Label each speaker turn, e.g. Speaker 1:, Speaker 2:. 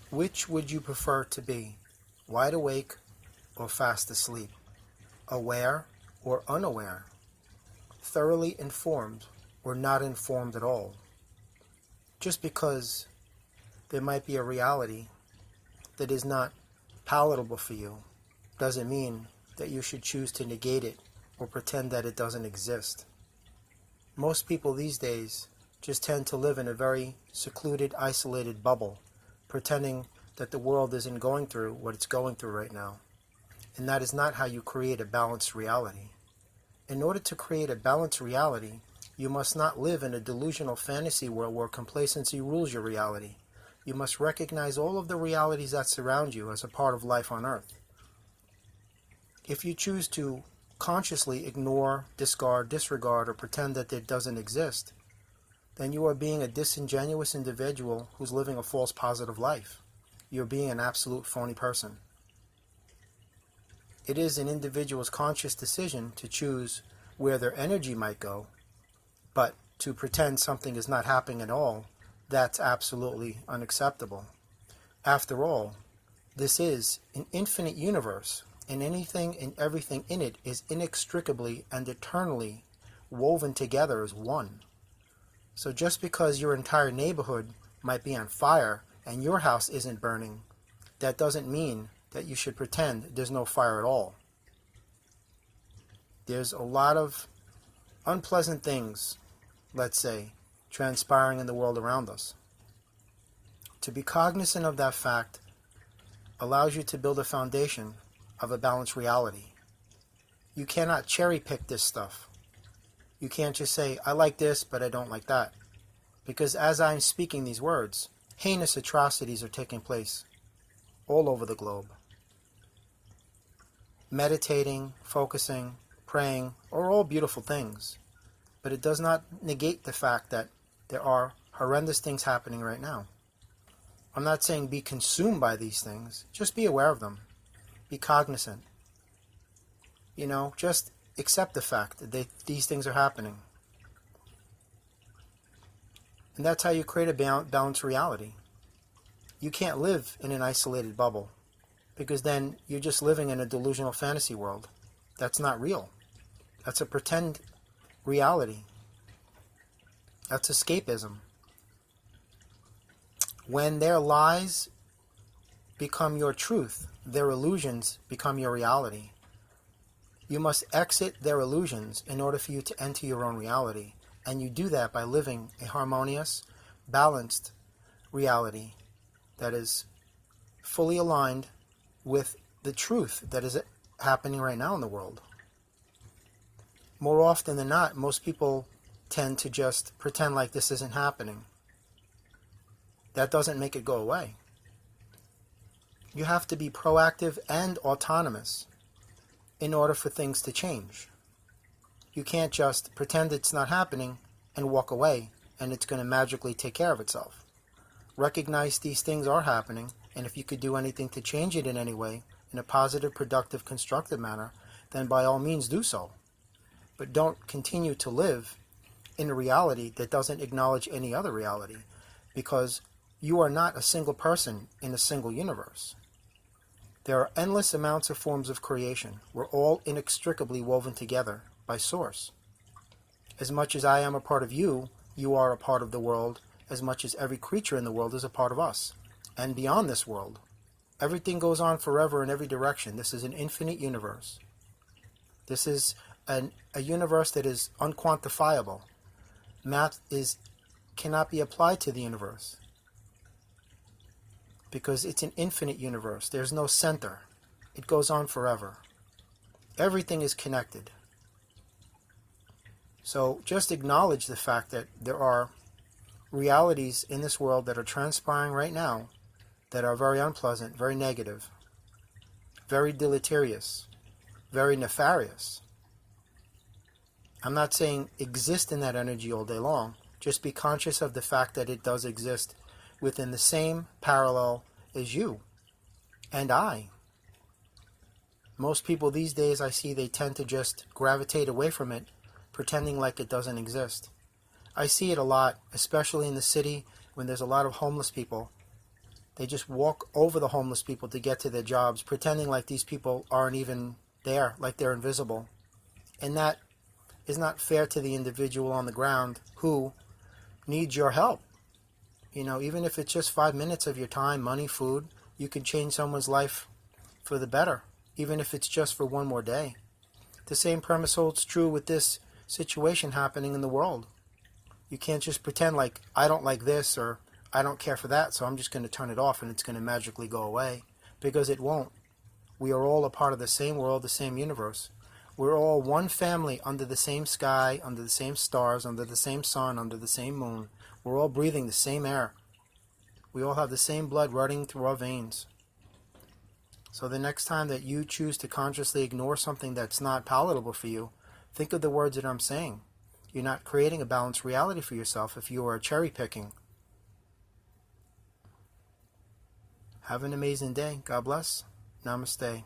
Speaker 1: Which would you prefer to be, wide awake or fast asleep, aware or unaware, thoroughly informed or not informed at all? Just because there might be a reality that is not palatable for you doesn't mean that you should choose to negate it or pretend that it doesn't exist. Most people these days just tend to live in a very secluded, isolated bubble, pretending that the world isn't going through what it's going through right now. And that is not how you create a balanced reality. In order to create a balanced reality, you must not live in a delusional fantasy world where complacency rules your reality. You must recognize all of the realities that surround you as a part of life on Earth. If you choose to consciously ignore, discard, disregard, or pretend that it doesn't exist, then you are being a disingenuous individual who's living a false positive life. You're being an absolute phony person. It is an individual's conscious decision to choose where their energy might go, but to pretend something is not happening at all, that's absolutely unacceptable. After all, this is an infinite universe, and anything and everything in it is inextricably and eternally woven together as one. So just because your entire neighborhood might be on fire and your house isn't burning, that doesn't mean that you should pretend there's no fire at all. There's a lot of unpleasant things, let's say, transpiring in the world around us. To be cognizant of that fact allows you to build a foundation of a balanced reality. You cannot cherry pick this stuff. You can't just say, I like this, but I don't like that. Because as I'm speaking these words, heinous atrocities are taking place all over the globe. Meditating, focusing, praying are all beautiful things, but it does not negate the fact that there are horrendous things happening right now. I'm not saying be consumed by these things, just be aware of them. Be cognizant. Just accept the fact that these things are happening. And that's how you create a balanced reality. You can't live in an isolated bubble, because then you're just living in a delusional fantasy world. That's not real. That's a pretend reality. That's escapism. When their lies become your truth, their illusions become your reality. You must exit their illusions in order for you to enter your own reality. And you do that by living a harmonious, balanced reality that is fully aligned with the truth that is happening right now in the world. More often than not, most people tend to just pretend like this isn't happening. That doesn't make it go away. You have to be proactive and autonomous in order for things to change. You can't just pretend it's not happening and walk away and it's going to magically take care of itself. Recognize these things are happening, and if you could do anything to change it in any way, in a positive, productive, constructive manner, then by all means do so. But don't continue to live in a reality that doesn't acknowledge any other reality, because you are not a single person in a single universe. There are endless amounts of forms of creation. We're all inextricably woven together by Source. As much as I am a part of you, you are a part of the world, as much as every creature in the world is a part of us. And beyond this world, everything goes on forever in every direction. This is an infinite universe. This is a universe that is unquantifiable. Math cannot be applied to the universe, because it's an infinite universe. There's no center. It goes on forever. Everything is connected. So just acknowledge the fact that there are realities in this world that are transpiring right now that are very unpleasant, very negative, very deleterious, very nefarious. I'm not saying exist in that energy all day long. Just be conscious of the fact that it does exist within the same parallel as you and I. Most people these days, I see, they tend to just gravitate away from it, pretending like it doesn't exist. I see it a lot, especially in the city when there's a lot of homeless people. They just walk over the homeless people to get to their jobs, pretending like these people aren't even there, like they're invisible. And that is not fair to the individual on the ground who needs your help. You know, even if it's just 5 minutes of your time, money, food, you can change someone's life for the better, even if it's just for one more day. The same premise holds true with this situation happening in the world. You can't just pretend like, I don't like this, or I don't care for that, so I'm just going to turn it off and it's going to magically go away. Because it won't. We are all a part of the same world, the same universe. We're all one family under the same sky, under the same stars, under the same sun, under the same moon. We're all breathing the same air. We all have the same blood running through our veins. So the next time that you choose to consciously ignore something that's not palatable for you, think of the words that I'm saying. You're not creating a balanced reality for yourself if you are cherry picking. Have an amazing day. God bless. Namaste.